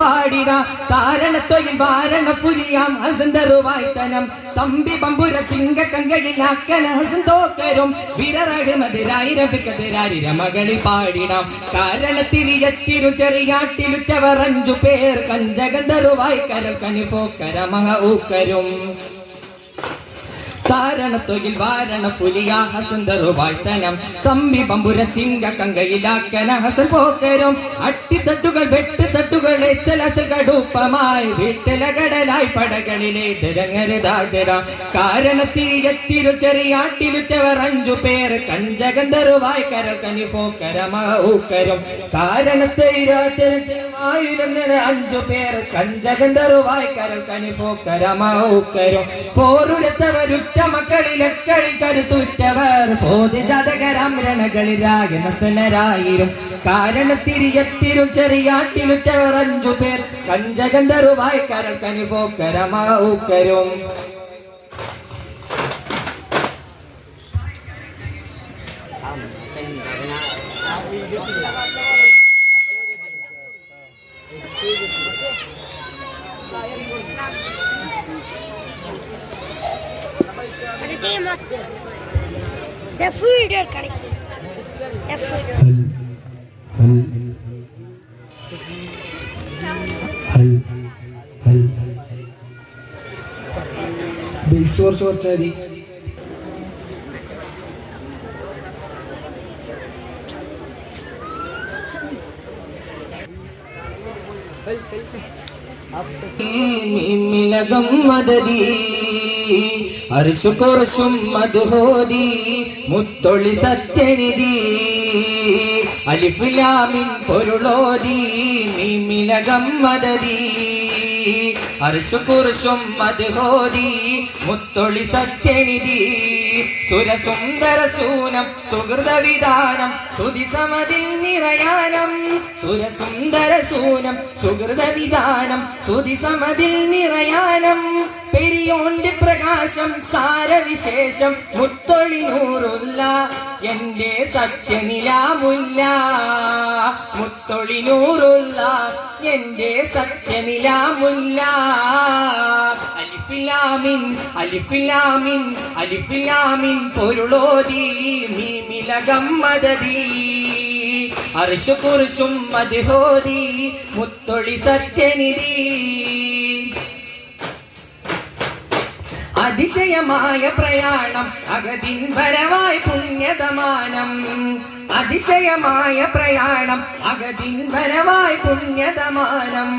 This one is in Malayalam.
പാടിട കാരണത്തൊയിൽ വാരണ പുലിയാം ഹസന്തറുവായ്ത്തനം തമ്പി പമ്പുര ചിങ്കക്കങ്കയിലാക്കന ഹസൻ തോക്കരും വിരറഹമതിരായിരവിക്കതിരാരിര മകളിൽ പാടിടാം കാരണത്തിരിയത്തിരു ചെറിയാട്ടിലുറ്റവർ 5 പേർ കഞ്ചകന്തറുവായി കരം കനിഫോക്കര മഹ ഊക്കരും കാരണത്തൊയിൽ വാരണ പുലിയാ ഹസന്തറുവായ്ത്തനം തമ്പി പമ്പുര ചിങ്കക്കങ്കയിലാക്കന ഹസൻ പോക്കരും അട്ടിത്തട്ടുകൾ വെട്ടുതട്ടുകളെ ചലച്ചൽ കടുപ്പമായി വീട്ടിലകടലായി പടകളിലെ ദരങ്ങരുതാടര കാരണത്തിരിയത്തിരു ചെറിയാട്ടിലുറ്റവർ 5 പേർ കഞ്ചകന്തറുവായി കരം കനിഫോക്കര മഹ ഊക്കരും കാരണത്തിരാട്ടിലുറ്റവർ 5 പേർ കഞ്ചകന്തറുവായി കരം കനിഫോക്കര മഹ ഊക്കരും പോരുലത്തവരു മക്കളിലെ കളി കരുത്തുറ്റവർ ജാതകരാമരണകളിൽ രാഗനസനരായിരും കാരണത്തിരിയത്തിരു ചെറിയാട്ടിലുറ്റവർ 5 പേർ കഞ്ചകന്തറുവായി കരം കനിഫോക്കര മഹ ഊക്കരും ബേസ് കുറച്ച് കുറച്ചാൽ മതി. മിലകം മദദി അർശു കുർശും മദ്ഹോദി മുത്തൊളി സത്യനിധി അലിഫ് ലാമിൻ പൊരുളോദി മിലകം മദദി അർശു കുർശും മദ്ഹോദി മുത്തൊളി സത്യനിധി സുരസുന്ദര സൂനം സുഹൃതവിധാനം സുതിസമതിൽ നിറയാനം സുരസുന്ദര സൂനം സുഹൃതവിധാനം സുതിസമതിൽ നിറയാനം പെരിയോന്റെ പ്രകാശം സാരവിശേഷം മുത്തൊളി നൂറുല്ല എന്റെ സത്യനിലാമുല്ല മുത്തൊളി നൂറുല്ല എന്റെ സത്യനിലാമുല്ല അലിഫിലാമിൻ അലിഫിലാമിൻ അലിഫിലാമിൻ പൊരുളോദി മീമിലകം മദദി അർശു കുർശും മദ്ഹോദി മുത്തൊളി സത്യനിധി അതിശയമായ പ്രയാണം അഗതിൻ വരവായി പുണ്യതമാനം അതിശയമായ പ്രയാണം അഗതിൻ വരവായി പുണ്യതമാനം